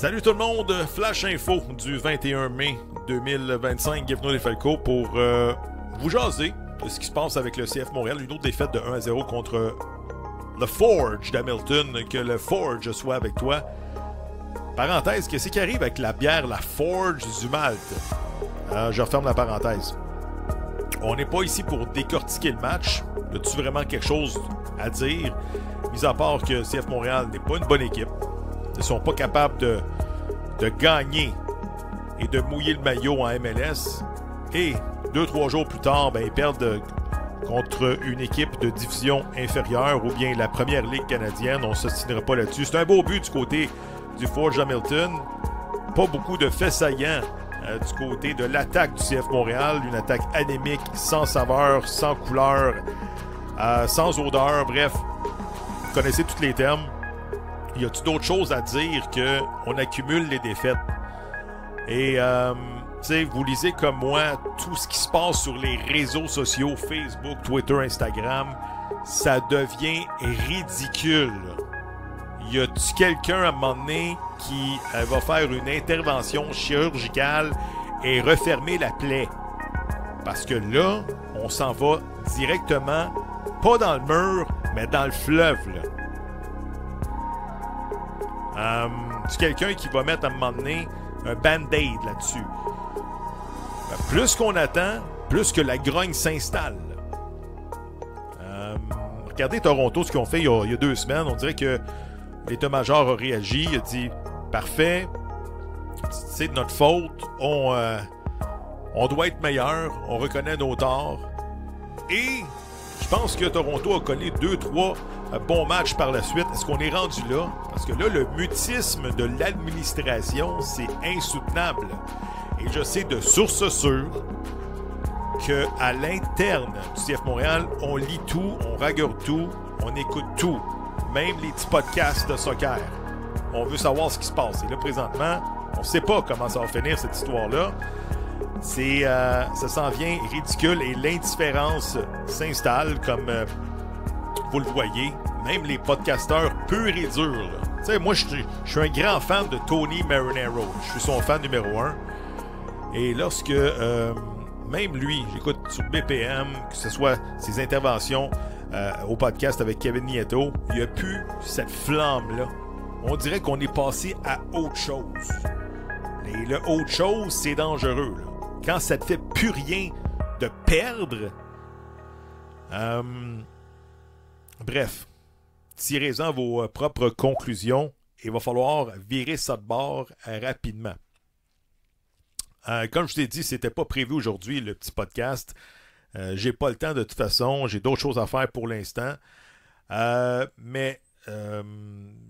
Salut tout le monde, Flash Info du 21 mai 2025, Guéveno les Falcos pour vous jaser de ce qui se passe avec le CF Montréal. Une autre défaite de 1-0 contre le Forge d'Hamilton, que le Forge soit avec toi. Parenthèse, qu'est-ce qui arrive avec la bière, la Forge du Malte? Je referme la parenthèse. On n'est pas ici pour décortiquer le match. As-tu vraiment quelque chose à dire? Mis à part que CF Montréal n'est pas une bonne équipe. Ils ne sont pas capables de gagner et de mouiller le maillot en MLS. Et 2-3 jours plus tard, ils perdent contre une équipe de division inférieure ou bien la première ligue canadienne. On ne s'ostinera pas là-dessus. C'est un beau but du côté du Forge Hamilton. Pas beaucoup de faits saillants du côté de l'attaque du CF Montréal. Une attaque anémique, sans saveur, sans couleur, sans odeur. Bref, vous connaissez tous les termes. Y a-t-il d'autres choses à dire qu'on accumule les défaites? Et, vous lisez comme moi tout ce qui se passe sur les réseaux sociaux, Facebook, Twitter, Instagram, ça devient ridicule. Y a-t-il quelqu'un à un moment donné qui va faire une intervention chirurgicale et refermer la plaie? Parce que là, on s'en va directement, pas dans le mur, mais dans le fleuve, là. C'est quelqu'un qui va mettre à un moment donné un band-aid là-dessus. Plus qu'on attend, plus que la grogne s'installe. Regardez Toronto, ce qu'ils ont fait il y a 2 semaines. On dirait que l'état-major a réagi. Il a dit « Parfait, c'est de notre faute. On doit être meilleur. On reconnaît nos torts. » Et je pense que Toronto a connu 2-3 bons matchs par la suite. Est-ce qu'on est rendu là? Parce que là, le mutisme de l'administration, c'est insoutenable. Et je sais de sources sûres qu'à l'interne du CF Montréal, on lit tout, on regarde tout, on écoute tout. Même les petits podcasts de soccer. On veut savoir ce qui se passe. Et là, présentement, on ne sait pas comment ça va finir, cette histoire-là. Ça s'en vient ridicule et l'indifférence s'installe comme vous le voyez. Même les podcasteurs purs et durs. Tu sais, moi, je suis un grand fan de Tony Marinaro. Je suis son fan numéro 1. Et lorsque même lui, j'écoute sur BPM, que ce soit ses interventions au podcast avec Kevin Nieto, il n'y a plus cette flamme-là. On dirait qu'on est passé à autre chose. Et le autre chose, c'est dangereux, là. Quand ça te fait plus rien de perdre, bref, tirez-en vos propres conclusions. Il va falloir virer ça de bord rapidement. Comme je t'ai dit, c'était pas prévu aujourd'hui, le petit podcast. J'ai pas le temps de toute façon. J'ai d'autres choses à faire pour l'instant. Mais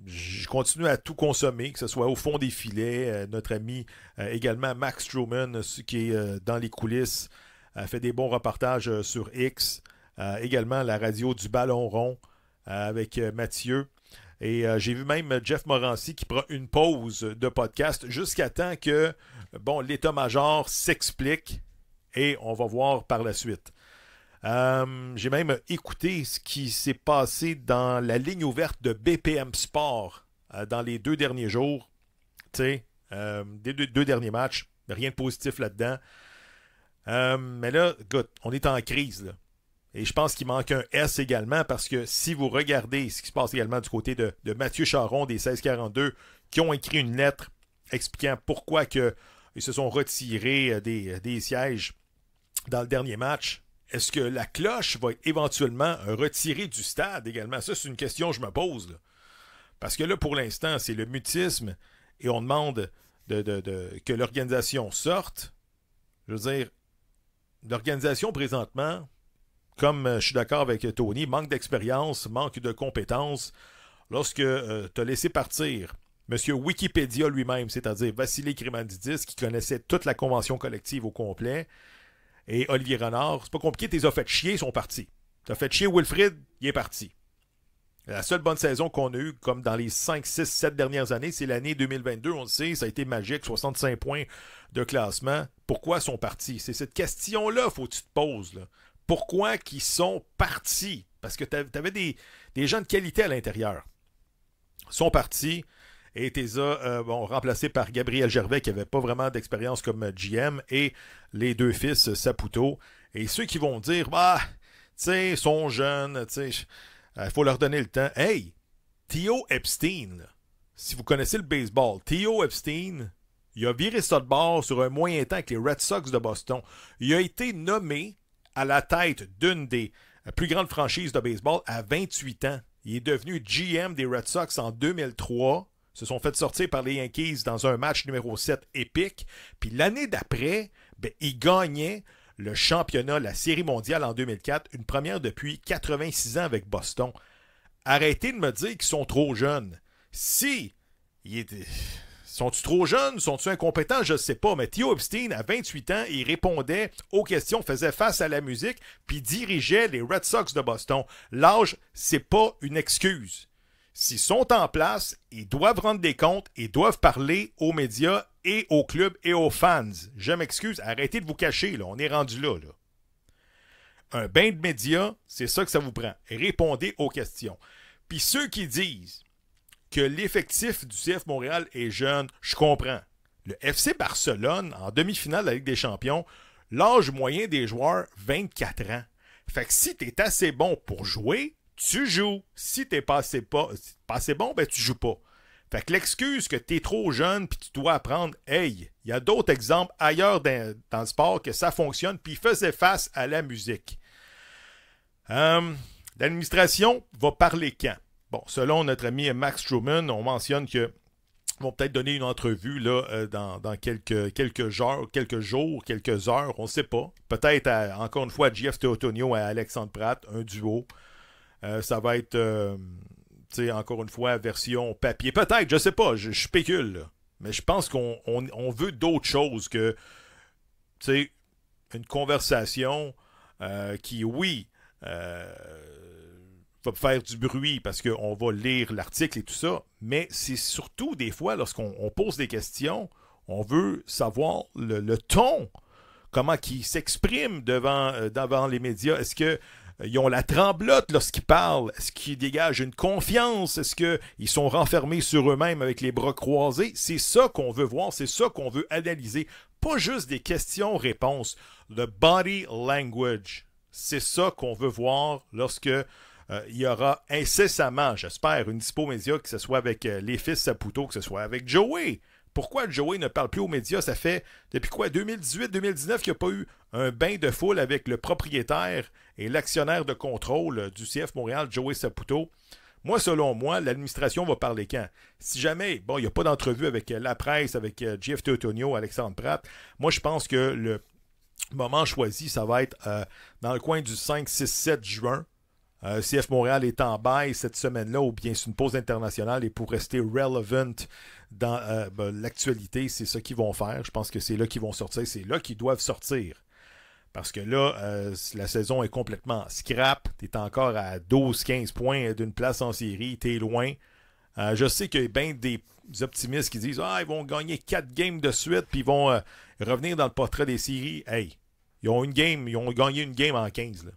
je continue à tout consommer, que ce soit au fond des filets. Notre ami également Max Truman, qui est dans les coulisses, fait des bons reportages sur X. Également la radio du Ballon Rond avec Mathieu. Et j'ai vu même Jeff Morancy qui prend une pause de podcast jusqu'à temps que l'état-major s'explique et on va voir par la suite. J'ai même écouté ce qui s'est passé dans la ligne ouverte de BPM Sport dans les 2 derniers jours. Tu sais, des 2 derniers matchs. Rien de positif là-dedans. Mais là, écoute, on est en crise, là. Et je pense qu'il manque un S également parce que si vous regardez ce qui se passe également du côté de Mathieu Charon des 1642 qui ont écrit une lettre expliquant pourquoi ils se sont retirés des sièges dans le dernier match. Est-ce que la cloche va être éventuellement retirée du stade également? Ça, c'est une question que je me pose, là. Parce que là, pour l'instant, c'est le mutisme et on demande que l'organisation sorte. Je veux dire, l'organisation présentement, comme je suis d'accord avec Tony, manque d'expérience, manque de compétences. Lorsque tu as laissé partir M. Wikipédia lui-même, c'est-à-dire Vassili Krimanidis, qui connaissait toute la convention collective au complet, et Olivier Renard, c'est pas compliqué, t'es fait chier, ils sont partis. T'as fait chier Wilfrid, il est parti. La seule bonne saison qu'on a eue, comme dans les 5, 6, 7 dernières années, c'est l'année 2022, on le sait, ça a été magique, 65 points de classement. Pourquoi ils sont partis? C'est cette question-là, faut que tu te poses, là. Pourquoi qu'ils sont partis? Parce que tu avais des gens de qualité à l'intérieur. Ils sont partis et t'es remplacé par Gabriel Gervais qui n'avait pas vraiment d'expérience comme GM et les deux fils Saputo. Et ceux qui vont dire, bah, tu sais, ils sont jeunes, tu sais, il faut leur donner le temps. Hey, Theo Epstein, là, si vous connaissez le baseball, Theo Epstein, il a viré ça de bord sur un moyen temps avec les Red Sox de Boston. Il a été nommé à la tête d'une des plus grandes franchises de baseball à 28 ans. Il est devenu GM des Red Sox en 2003. Ils se sont fait sortir par les Yankees dans un match numéro 7 épique. Puis l'année d'après, il gagnait le championnat, la Série mondiale en 2004, une première depuis 86 ans avec Boston. Arrêtez de me dire qu'ils sont trop jeunes. Si sont-ils trop jeunes? Sont-ils incompétents? Je ne sais pas. Mais Theo Epstein, à 28 ans, il répondait aux questions, faisait face à la musique, puis dirigeait les Red Sox de Boston. L'âge, c'est pas une excuse. S'ils sont en place, ils doivent rendre des comptes, ils doivent parler aux médias et aux clubs et aux fans. Je m'excuse, arrêtez de vous cacher, là. On est rendu là. Un bain de médias, c'est ça que ça vous prend. Répondez aux questions. Puis ceux qui disent que l'effectif du CF Montréal est jeune, je comprends. Le FC Barcelone, en demi-finale de la Ligue des Champions, l'âge moyen des joueurs, 24 ans. Fait que si t'es assez bon pour jouer, tu joues. Si t'es pas assez bon, ben tu joues pas. Fait que l'excuse que t'es trop jeune puis tu dois apprendre, hey, il y a d'autres exemples ailleurs dans le sport que ça fonctionne puis ils faisaient face à la musique. L'administration va parler quand? Bon, selon notre ami Max Truman, on mentionne qu'ils vont peut-être donner une entrevue là, dans quelques jours, quelques heures, on ne sait pas. Peut-être, encore une fois, à JF Teotonio et à Alexandre Pratt, un duo. Ça va être, encore une fois, version papier. Peut-être, je ne sais pas, je spécule. Là. Mais je pense qu'on veut d'autres choses que une conversation qui, oui, va faire du bruit parce qu'on va lire l'article et tout ça, mais c'est surtout des fois, lorsqu'on pose des questions, on veut savoir le ton, comment ils s'expriment devant les médias. Est-ce qu'ils ont la tremblote lorsqu'ils parlent? Est-ce qu'ils dégagent une confiance? Est-ce qu'ils sont renfermés sur eux-mêmes avec les bras croisés? C'est ça qu'on veut voir, c'est ça qu'on veut analyser. Pas juste des questions-réponses. Le body language. C'est ça qu'on veut voir lorsque il y aura incessamment, j'espère, une dispo média, que ce soit avec les fils Saputo, que ce soit avec Joey. Pourquoi Joey ne parle plus aux médias? Ça fait, depuis quoi, 2018-2019 qu'il n'y a pas eu un bain de foule avec le propriétaire et l'actionnaire de contrôle du CF Montréal, Joey Saputo. Moi, selon moi, l'administration va parler quand? Si jamais, bon, il n'y a pas d'entrevue avec la presse, avec JF Teotonio, Alexandre Pratt, moi, je pense que le moment choisi, ça va être dans le coin du 5, 6, 7 juin. CF Montréal est en bail cette semaine-là, ou bien c'est une pause internationale, et pour rester relevant dans l'actualité, c'est ça qu'ils vont faire. Je pense que c'est là qu'ils vont sortir. C'est là qu'ils doivent sortir. Parce que là, la saison est complètement scrap. Tu es encore à 12-15 points d'une place en série. Tu es loin. Je sais qu'il y a bien des optimistes qui disent « Ah, ils vont gagner 4 games de suite, puis ils vont revenir dans le portrait des séries. » Hey, ils ont gagné une game en 15. Là.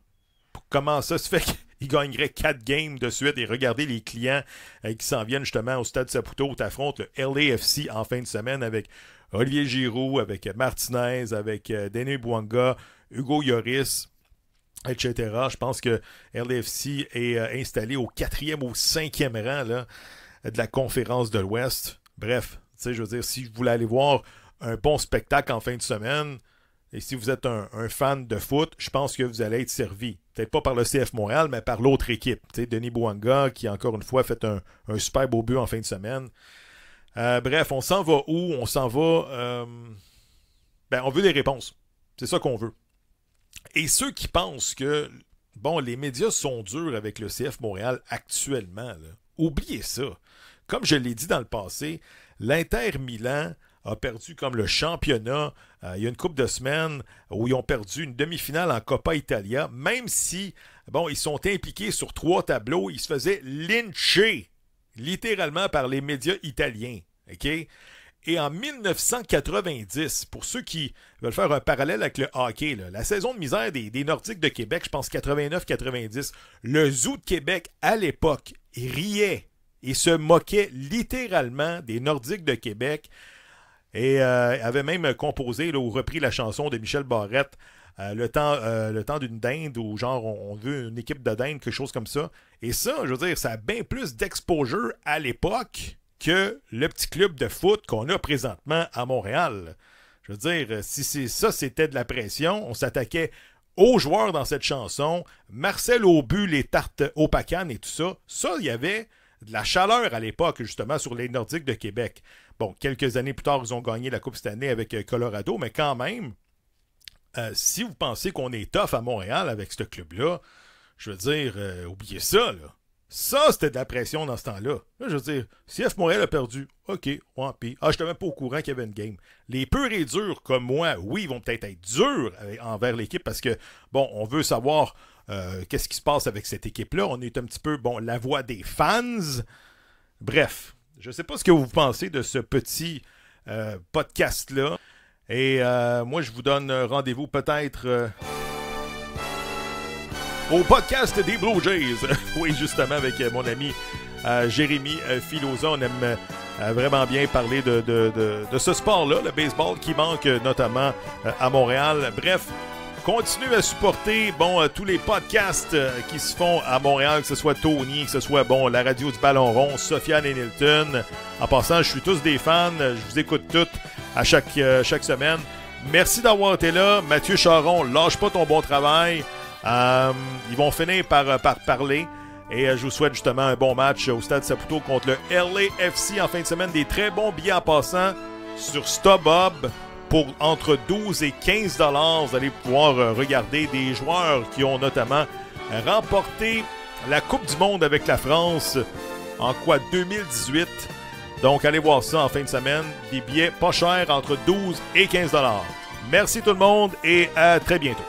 Comment ça se fait qu'ils gagneraient 4 games de suite? Et regardez les clients qui s'en viennent justement au Stade Saputo, où tu affrontes le LAFC en fin de semaine avec Olivier Giroud, avec Martinez, avec Denis Bouanga, Hugo Lloris, etc. Je pense que LAFC est installé au 4e ou 5e rang là, de la conférence de l'Ouest. Bref, je veux dire, si vous voulez aller voir un bon spectacle en fin de semaine, et si vous êtes un fan de foot, je pense que vous allez être servi. Peut-être pas par le CF Montréal, mais par l'autre équipe. Denis Bouanga, qui encore une fois fait un super beau but en fin de semaine. Bref, on s'en va où? On s'en va... on veut des réponses. C'est ça qu'on veut. Et ceux qui pensent que les médias sont durs avec le CF Montréal actuellement, là, oubliez ça. Comme je l'ai dit dans le passé, l'Inter Milan a perdu comme le championnat il y a une couple de semaines où ils ont perdu une demi-finale en Coppa Italia, même si, ils sont impliqués sur 3 tableaux, ils se faisaient lyncher, littéralement par les médias italiens. OK? Et en 1990, pour ceux qui veulent faire un parallèle avec le hockey, là, la saison de misère des Nordiques de Québec, je pense 89-90, le Zoo de Québec, à l'époque, riait Il se moquait littéralement des Nordiques de Québec et avait même composé là, ou repris la chanson de Michel Barrette, le temps d'une dinde, ou genre on veut une équipe de dinde, quelque chose comme ça. Et ça, je veux dire, ça a bien plus d'exposure à l'époque que le petit club de foot qu'on a présentement à Montréal. Je veux dire, si ça c'était de la pression, on s'attaquait aux joueurs dans cette chanson, Marcel Aubu, les tartes au Pacan et tout ça. Ça, il y avait de la chaleur à l'époque, justement, sur les Nordiques de Québec. Bon, quelques années plus tard, ils ont gagné la Coupe cette année avec Colorado, mais quand même, si vous pensez qu'on est tough à Montréal avec ce club-là, je veux dire, oubliez ça, là. Ça, c'était de la pression dans ce temps-là. Là, je veux dire, si F Montréal a perdu, OK, ouais, pis, je n'étais même pas au courant qu'il y avait une game. Les purs et durs comme moi, oui, ils vont peut-être être durs envers l'équipe parce que, bon, on veut savoir qu'est-ce qui se passe avec cette équipe-là. On est un petit peu, bon, la voix des fans. Bref, je ne sais pas ce que vous pensez de ce petit podcast-là. Et moi, je vous donne rendez-vous peut-être... au podcast des Blue Jays. Oui, justement, avec mon ami Jérémy Filosa. On aime vraiment bien parler de ce sport-là, le baseball, qui manque notamment à Montréal. Bref, continuez à supporter tous les podcasts qui se font à Montréal, que ce soit Tony, que ce soit la radio du Ballon Rond, Sofiane et Nilton. En passant, je suis tous des fans. Je vous écoute toutes à chaque semaine. Merci d'avoir été là. Mathieu Charon, lâche pas ton bon travail. Ils vont finir par parler et je vous souhaite justement un bon match au Stade Saputo contre le LAFC en fin de semaine. Des très bons billets en passant sur StubHub pour entre 12 et 15 $. Vous allez pouvoir regarder des joueurs qui ont notamment remporté la Coupe du Monde avec la France en 2018. Donc allez voir ça en fin de semaine. Des billets pas chers entre 12 et 15 $. Merci tout le monde et à très bientôt.